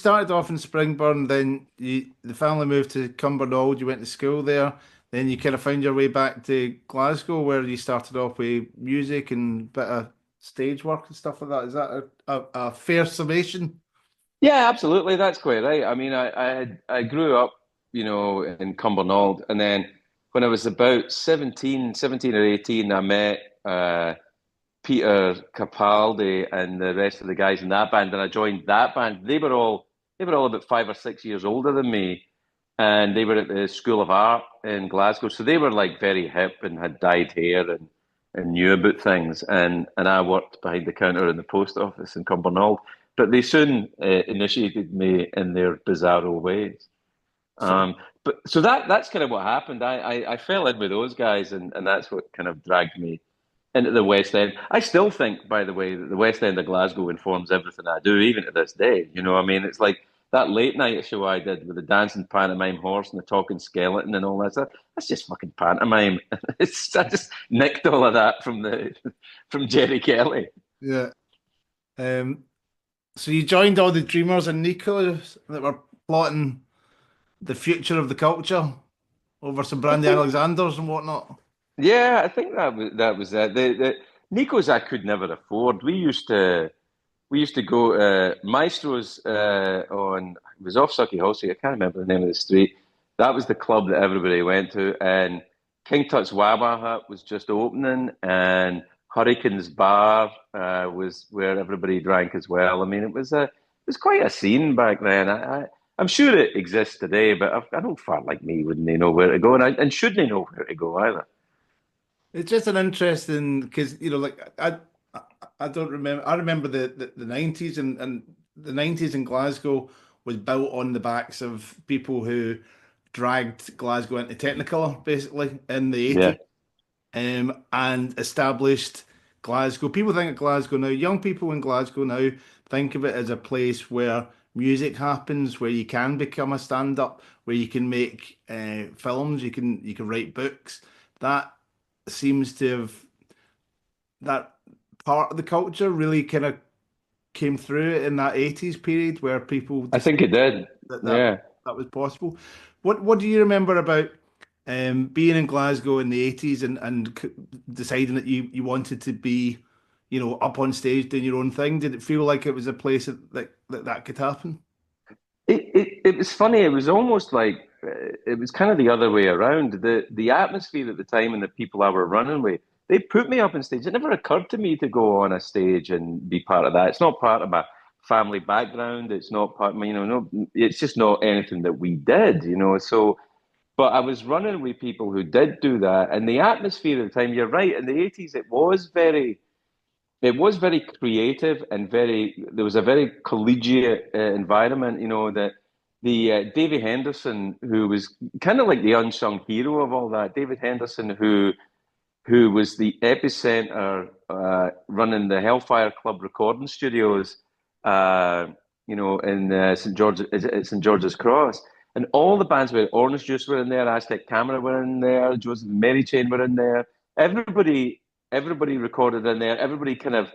started off in Springburn, then the family moved to Cumbernauld. You went to school there. Then you kind of found your way back to Glasgow, where you started off with music and a bit of stage work and stuff like that. Is that a fair summation? Yeah, absolutely. That's quite right. I mean, I grew up, in Cumbernauld, and then when I was about 17 or 18, I met Peter Capaldi and the rest of the guys in that band, and I joined that band. They were all about 5 or 6 years older than me, and they were at the School of Art in Glasgow, so they were like very hip and had dyed hair and knew about things. And I worked behind the counter in the post office in Cumbernauld, but they soon initiated me in their bizarro ways. So But so that's kind of what happened. I fell in with those guys, and that's what kind of dragged me into the West End. I still think, by the way, that the West End of Glasgow informs everything I do, even to this day. I mean, it's like that late night show I did with the dancing pantomime horse and the talking skeleton and all that stuff. That's just fucking pantomime. I just nicked all of that from Jerry Kelly. yeah. Um, so you joined all the dreamers and Nico that were plotting the future of the culture over some I Brandy think, Alexanders and whatnot. yeah, I think that was it. The Nikos I could never afford. We used to go Maestro's on it was off Sucky Hall Street. I can't remember the name of the street. That was the club that everybody went to, and King Tut's Wawa Hut was just opening, and Hurricane's Bar was where everybody drank as well. I mean, it was quite a scene back then. I'm sure it exists today, but I know fart like me wouldn't they know where to go, and shouldn't they know where to go either. It's just an interesting because like I don't remember. I remember the 90s and the 90s in Glasgow was built on the backs of people who dragged Glasgow into Technicolor basically in the Yeah, 80s and established Glasgow. People think of Glasgow now, young people in Glasgow now think of it as a place where music happens, where you can become a stand-up, where you can make films, you can write books. That seems to have that part of the culture really kind of came through in that 80s period where people I think it decided did. that Yeah. that was possible. What do you remember about being in Glasgow in the 80s and deciding that you wanted to be, up on stage doing your own thing? Did it feel like it was a place that could happen? It was funny. It was almost like it was kind of the other way around. The atmosphere at the time and the people I were running with, they put me up on stage. It never occurred to me to go on a stage and be part of that. It's not part of my family background. It's not part of my, no, it's just not anything that we did. So, but I was running with people who did do that, and the atmosphere at the time. You're right. In the '80s, it was very creative and there was a very collegiate environment, that the David Henderson, who was kind of like the unsung hero of all that, David Henderson, who was the epicenter running the Hellfire Club recording studios, in St George's Cross. And all the bands were Orange Juice were in there, Aztec Camera were in there, Joseph and Mary Chain were in there. Everybody recorded in there. Everybody kind of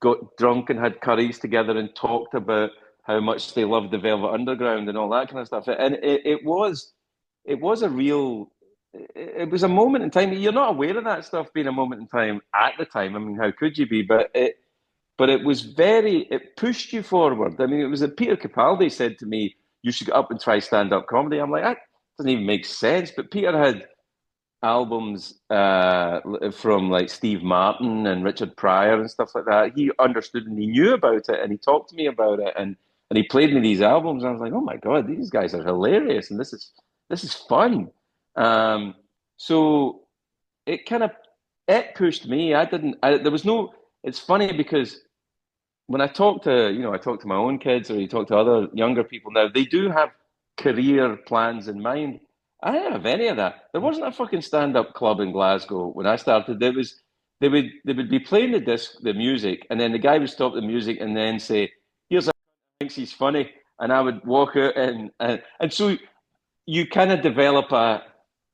got drunk and had curries together and talked about how much they loved the Velvet Underground and all that kind of stuff. And it was a real it was a moment in time. You're not aware of that stuff being a moment in time at the time. I mean, how could you be? It pushed you forward. I mean, it was that Peter Capaldi said to me, "You should get up and try stand-up comedy." I'm like, that doesn't even make sense. But Peter had albums from like Steve Martin and Richard Pryor and stuff like that. He understood and he knew about it and he talked to me about it and he played me these albums and I was like, oh my God, these guys are hilarious and this is fun. Um, so it kind of it pushed me. There was no. It's funny because when I talk to my own kids or you talk to other younger people now, they do have career plans in mind. I didn't have any of that. There wasn't a fucking stand-up club in Glasgow when I started. They would be playing the music, and then the guy would stop the music and then say, "Here's a thinks he's funny," and I would walk out and so you kind of develop a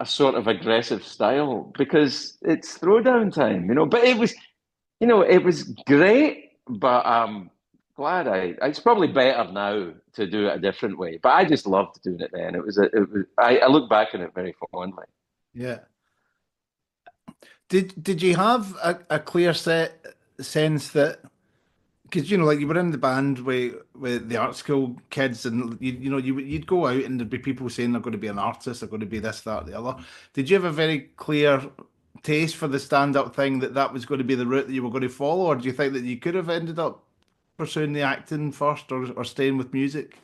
sort of aggressive style because it's throwdown time. But it was great, but glad it's probably better now to do it a different way, but I just loved doing it then. I look back on it very fondly. Yeah. Did you have a clear sense that because like you were in the band with the art school kids and you'd go out and there'd be people saying they're going to be an artist, they're going to be this, that, the other. Did you have a very clear taste for the stand-up thing that was going to be the route that you were going to follow, or do you think that you could have ended up pursuing the acting first or staying with music?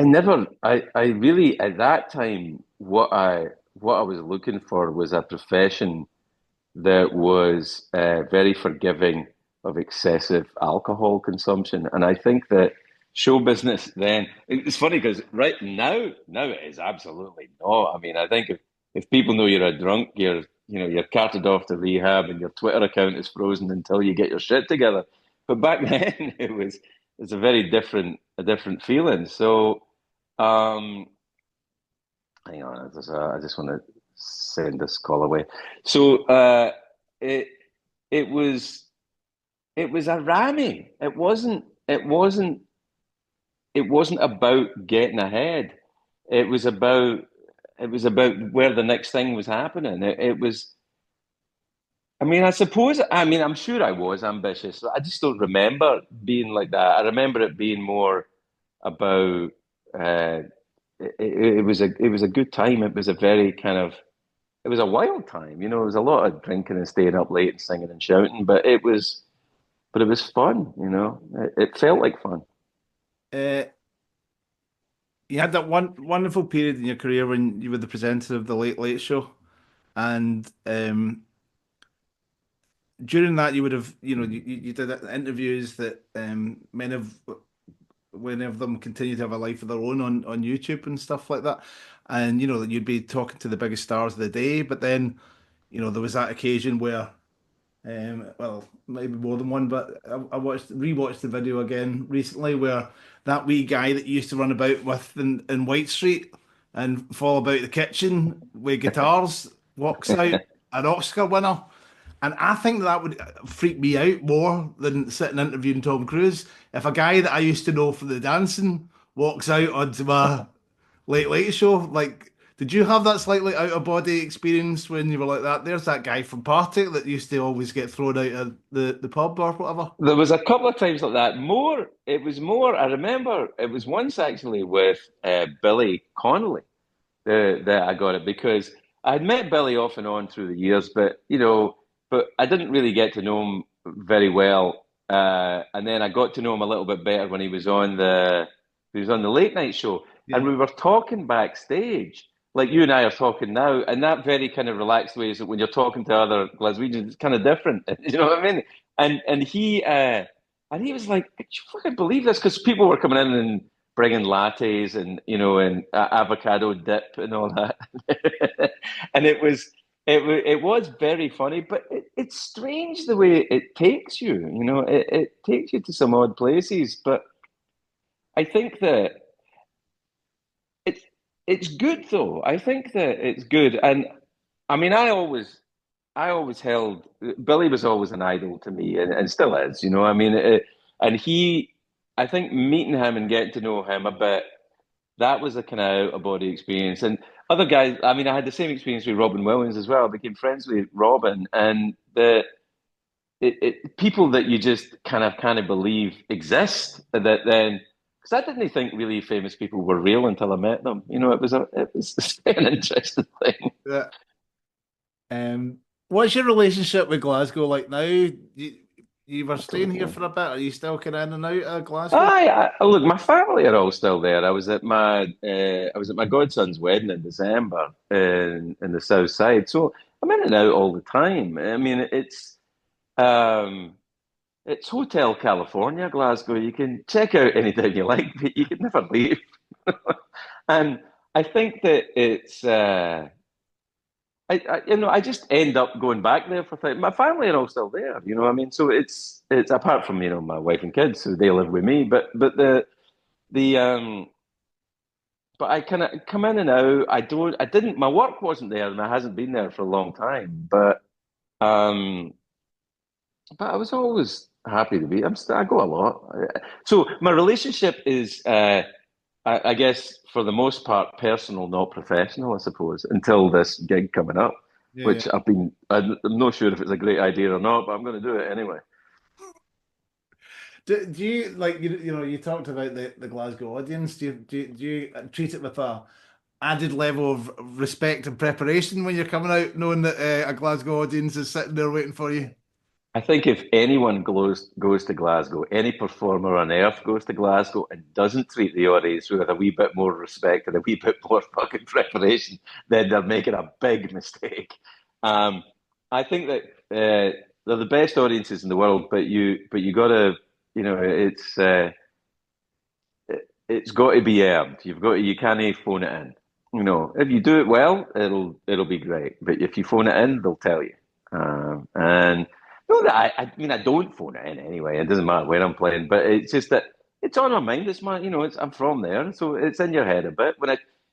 I really, at that time, what I was looking for was a profession that was very forgiving of excessive alcohol consumption. And I think that show business then, it's funny because right now it is absolutely not. I mean, I think if people know you're a drunk, you're carted off to rehab and your Twitter account is frozen until you get your shit together. But back then it's a different feeling. So um hang on, I just want to send this call away. So it it was it was a ramming. It wasn't about getting ahead. It was about it was about where the next thing was happening. It was. I mean, I'm sure I was ambitious. I just don't remember being like that. I remember it being more about. Uh, it was a good time. It was a very kind of it was a wild time. It was a lot of drinking and staying up late and singing and shouting, but it was fun. It felt like fun. Uh, you had that one wonderful period in your career when you were the presenter of the Late Late Show, and during that you would have, you did interviews that many of them continue to have a life of their own on YouTube and stuff like that, and that you'd be talking to the biggest stars of the day, but then there was that occasion where well, maybe more than one, but I rewatched the video again recently where that wee guy that you used to run about with in White Street and fall about the kitchen with guitars walks out an Oscar winner. And I think that would freak me out more than sitting interviewing Tom Cruise. If a guy that I used to know for the dancing walks out onto my Late Late Show, like, did you have that slightly out of body experience when you were like that? There's that guy from Partick that used to always get thrown out of the pub or whatever. There was a couple of times like that. It was more. I remember it was once actually with Billy Connolly that I got it because I'd met Billy off and on through the years, but I didn't really get to know him very well. And then I got to know him a little bit better when he was on the late night show, and Yeah. we were talking backstage. Like you and I are talking now, and that very kind of relaxed way is that when you're talking to other Glaswegians, it's kind of different. You know what I mean? And he was like, "Could you fucking believe this?" Because people were coming in and bringing lattes and avocado dip and all that, and it was very funny. But it's strange the way it takes you. It takes you to some odd places. But I think that it's it's good though. I think that it's good, and I mean, I always held Billy was always an idol to me, and still is. I mean, and I think meeting him and getting to know him a bit, that was a kind of out of body experience. And other guys, I mean, I had the same experience with Robin Williams as well. I became friends with Robin, and people that you just kind of believe exist that then. Because I didn't think really famous people were real until I met them. It was an interesting thing. Yeah. What's your relationship with Glasgow like now? You were I staying don't here know. for a bit. Are you still kind of in and out of Glasgow? Look, my family are all still there. I was at my godson's wedding in December in the south side, so I'm in and out all the time. I mean, um, it's Hotel California, Glasgow. You can check out anytime you like, but you can never leave. And I think that I just end up going back there for things. My family are all still there, what I mean? So it's apart from, my wife and kids, so they live with me, but the but I kind of come in and out. I didn't, my work wasn't there and I hasn't been there for a long time, but I was always happy to be. I go a lot. So my relationship is, I guess, for the most part, personal, not professional. I suppose until this gig coming up, Yeah, yeah. which I'm not sure if it's a great idea or not, but I'm going to do it anyway. Do you like you talked about the Glasgow audience? Do you treat it with a added level of respect and preparation when you're coming out, knowing that a Glasgow audience is sitting there waiting for you? I think if anyone goes to Glasgow, any performer on earth goes to Glasgow and doesn't treat the audience with a wee bit more respect and a wee bit more fucking preparation, then they're making a big mistake. Um, I think that they're the best audiences in the world, but you gotta, it's got to be earned. You can't phone it in. If you do it well, it'll be great. But if you phone it in, they'll tell you. And no, that I mean, I don't phone it in anyway. It doesn't matter where I'm playing, but it's just that it's on my mind. I'm from there, so it's in your head a bit.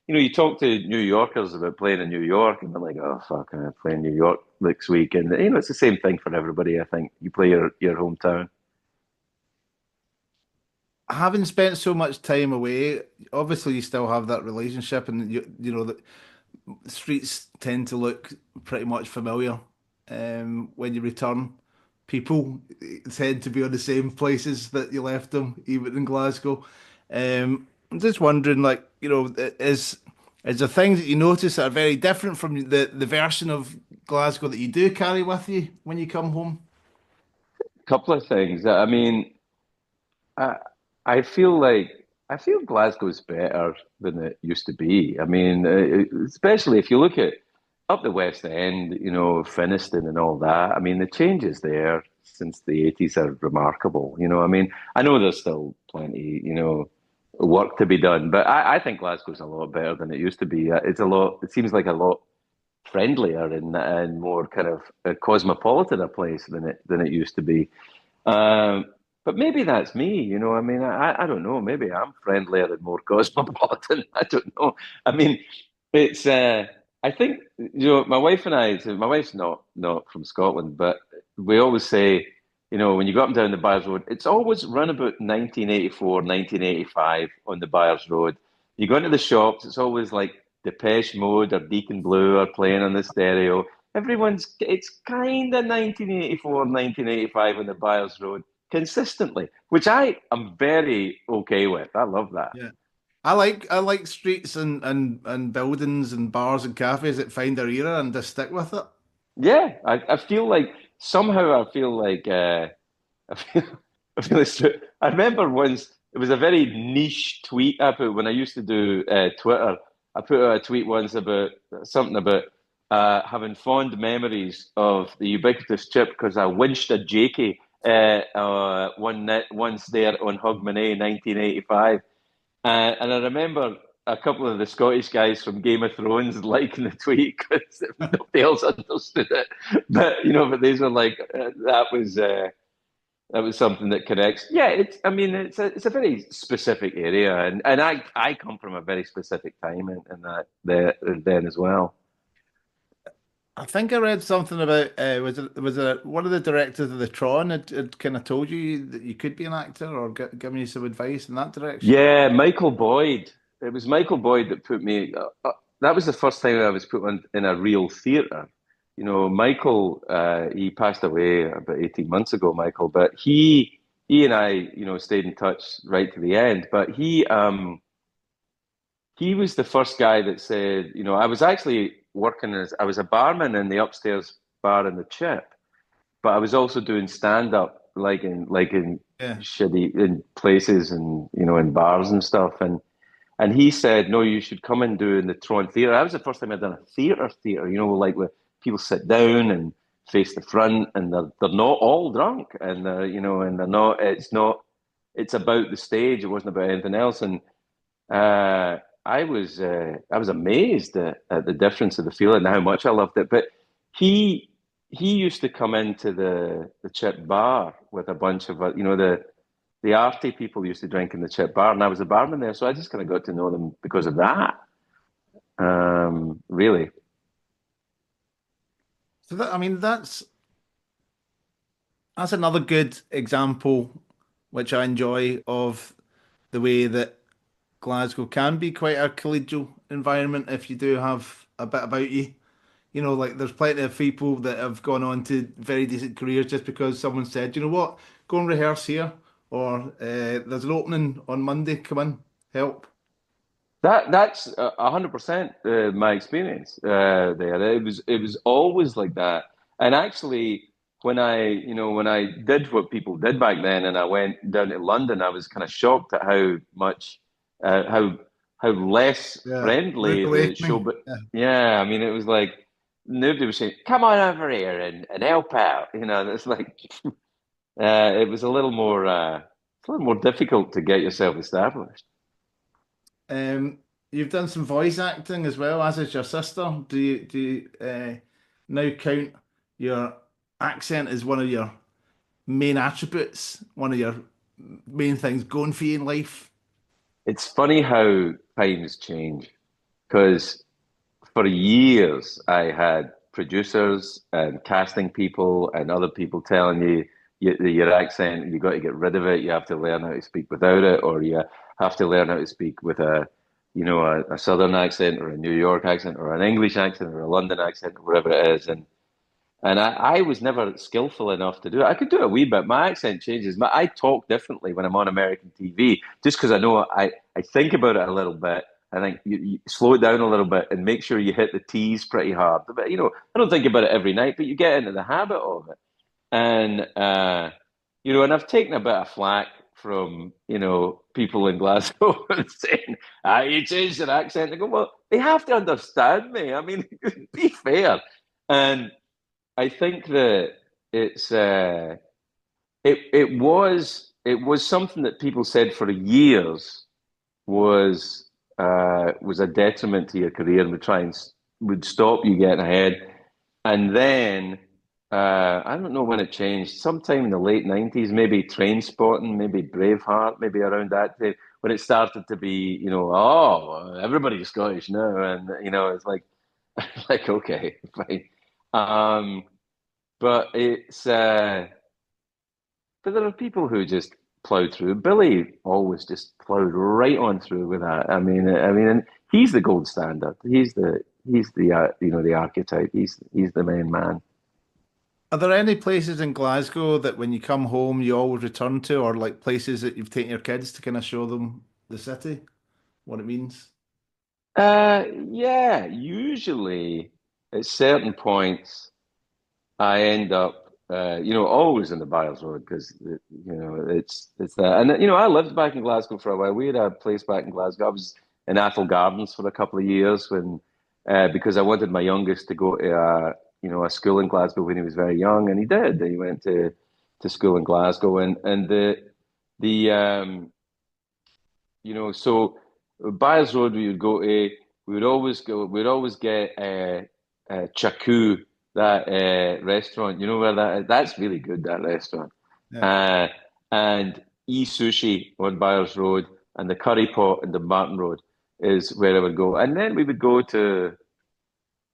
You talk to New Yorkers about playing in New York, and they're like, "Oh fuck, I'm playing New York next week," and it's the same thing for everybody. I think you play your hometown. Having spent so much time away, obviously you still have that relationship, and you know that streets tend to look pretty much familiar when you return. People tend to be on the same places that you left them, even in Glasgow. I'm just wondering, like, is there things that you notice that are very different from the version of Glasgow that you do carry with you when you come home? Couple of things. I mean, I I feel Glasgow's better than it used to be. I mean, especially if you look at up the West End, Finiston and all that. I mean, the changes there since the 80s are remarkable. I mean, I know there's still plenty, work to be done, but I think Glasgow's a lot better than it used to be. It seems like a lot friendlier and more kind of a cosmopolitan a place than it used to be. Um, but maybe that's me, I mean, I don't know. Maybe I'm friendlier and more cosmopolitan. I don't know. I mean, it's I think my wife and I. So my wife's not from Scotland, but we always say, when you go up and down the Byres Road, it's always run about 1984, 1985 on the Byres Road. You go into the shops, it's always like Depeche Mode or Deacon Blue are playing on the stereo. It's kind of 1984, 1985 on the Byres Road consistently, which I am very okay with. I love that. Yeah. I like streets and buildings and bars and cafes that find their era and just stick with it. Yeah, I feel like somehow I feel like I feel, I feel it's true. I remember once it was a very niche tweet I put when I used to do Twitter. I put out a tweet once about something about having fond memories of the Ubiquitous Chip because I winched a Jakey once there on Hogmanay, 1985. And I remember a couple of the Scottish guys from Game of Thrones liking the tweet because nobody else understood it. But these were like, that was something that connects. Yeah, I mean, it's a very specific area, and I come from a very specific time in that then as well. I think I read something about was it one of the directors of the Tron had kind of told you that you could be an actor or given you some advice in that direction. Yeah, Michael Boyd. It was Michael Boyd that put me. That was the first time I was put on in a real theatre. Michael. He passed away about 18 months ago, Michael. But he and I, stayed in touch right to the end. But he was the first guy that said, I was actually I was a barman in the upstairs bar in the Chip, but I was also doing stand up like in Yeah. shitty in places and in bars and stuff. And he said, no, you should come and do in the Tron Theatre. That was the first time I'd done a theatre, like where people sit down and face the front and they're not all drunk and and they're not it's about the stage. It wasn't about anything else. And uh I was amazed at the difference of the feeling and how much I loved it. But he he used to come into the Chip bar with a bunch of the arty people used to drink in the Chip bar, and I was a barman there, so I just kind of got to know them because of that. Really. So that I mean that's That's another good example, which I enjoy, of the way that Glasgow can be quite a collegial environment if you do have a bit about you. You know, like there's plenty of people that have gone on to very decent careers just because someone said, you know what, go and rehearse here, or there's an opening on Monday, come in, help. That's 100% my experience there. It was always like that. And actually, when I did what people did back then, and I went down to London, I was kind of shocked at how much uh, how how less Yeah, rude friendly the show. awakening. But Yeah. yeah, I mean, it was like nobody was saying, "Come on over here and help out." It's like it was a little more difficult to get yourself established. You've done some voice acting as well, as is your sister. Do you now count your accent as one of your main attributes, one of your main things going for you in life? It's funny how times change because for years I had producers and casting people and other people telling you, your accent, you got to get rid of it. You have to learn how to speak without it, or you have to learn how to speak with a Southern accent or a New York accent or an English accent or a London accent or whatever it is. And I was never skillful enough to do it. I could do it a wee bit. My accent changes. I talk differently when I'm on American TV, just because I know I think about it a little bit. I think you slow it down a little bit and make sure you hit the T's pretty hard. But I don't think about it every night, but you get into the habit of it. And and I've taken a bit of flack from people in Glasgow saying, you changed your accent. I go, well, they have to understand me. I mean, be fair. And I think that it's it was something that people said for years was a detriment to your career and would stop you getting ahead. And then I don't know when it changed. Sometime in the late '90s, maybe Train Spotting, maybe Braveheart, maybe around that time when it started to be, oh, everybody's Scottish now, and it's like like okay, fine. Um, but there are people who just plow through. Billy always just plowed right on through with that. I mean, and he's the gold standard. He's the archetype. He's the main man. Are there any places in Glasgow that when you come home you always return to, or like places that you've taken your kids to kind of show them the city, what it means? Yeah. Usually, at certain points, I end up, always in the Biles Road because it's that. And I lived back in Glasgow for a while. We had a place back in Glasgow. I was in Athol Gardens for a couple of years because I wanted my youngest to go to a school in Glasgow when he was very young, and he did. He went to school in Glasgow, and the so Byres Road we would go to. We would always go. We'd always get Chaku, that restaurant. You know where that is? That's really good. That restaurant. Yeah. Uh, and E Sushi on Byres Road, and the Curry Pot in the Martin Road is where I would go. And then we would go to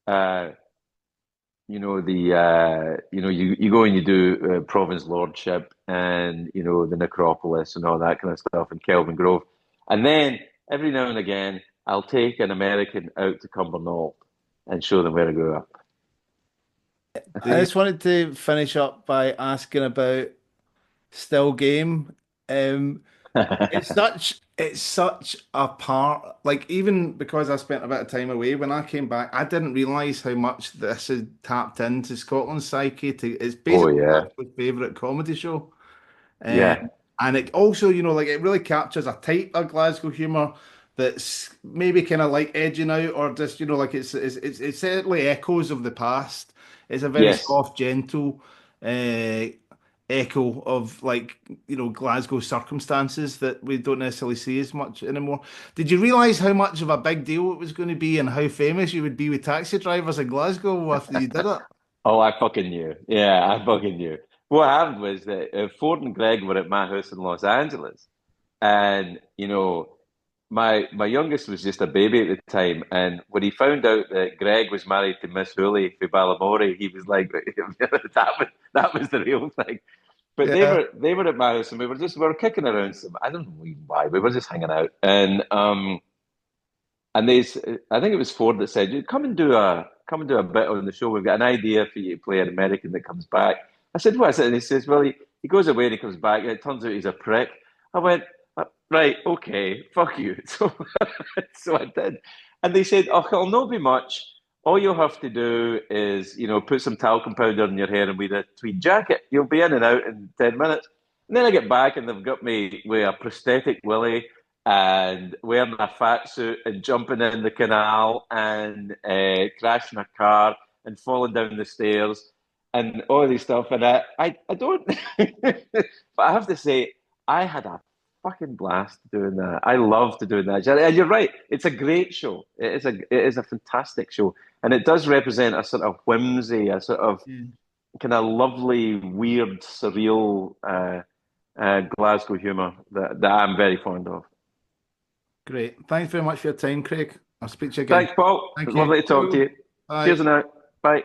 uh, you go and you do Province Lordship and the Necropolis and all that kind of stuff in Kelvin Grove, and then every now and again I'll take an American out to Cumbernauld and show them where I grew up. I just wanted to finish up by asking about Still Game. Um, it's such a part, like even because I spent a bit of time away, when I came back, I didn't realise how much this had tapped into Scotland's psyche. It's Oh basically my yeah, absolute favourite comedy show. yeah, And it also, like it really captures a type of Glasgow humour that's maybe kind of like edging out, or just, like it's certainly echoes of the past. It's a very yes. soft, gentle uh, echo of, like, Glasgow circumstances that we don't necessarily see as much anymore. Did you realise how much of a big deal it was going to be and how famous you would be with taxi drivers in Glasgow after you did it? Oh, I fucking knew. Yeah, I fucking knew. What happened was that Ford and Greg were at my house in Los Angeles, and my youngest was just a baby at the time, and when he found out that Greg was married to Miss Hooley for Balamori, he was like, that was the real thing. But Yeah. they were at my house and we were kicking around some, I don't know even why, we were just hanging out. And I think it was Ford that said, "You come and do a bit on the show. We've got an idea for you to play an American that comes back." I said, "What is it?" And he says, "Well, he goes away and he comes back, and it turns out he's a prick." I went, "Right, okay, fuck you." So, so I did. And they said, "Oh, it'll not be much. All you'll have to do is, put some talcum powder in your hair and wear a tweed jacket. You'll be in and out in 10 minutes." And then I get back and they've got me with a prosthetic willy and wearing a fat suit and jumping in the canal and crashing a car and falling down the stairs and all this stuff. And I don't, but I have to say, I had a fucking blast doing that. I loved doing that. And you're right, it's a great show. It is a fantastic show. And it does represent a sort of whimsy, a sort of Yeah. kind of lovely, weird, surreal Glasgow humour that I'm very fond of. Great. Thanks very much for your time, Craig. I'll speak to you again. Thanks, Paul. It Thank was you. lovely to talk to you. Bye. Cheers now. Bye.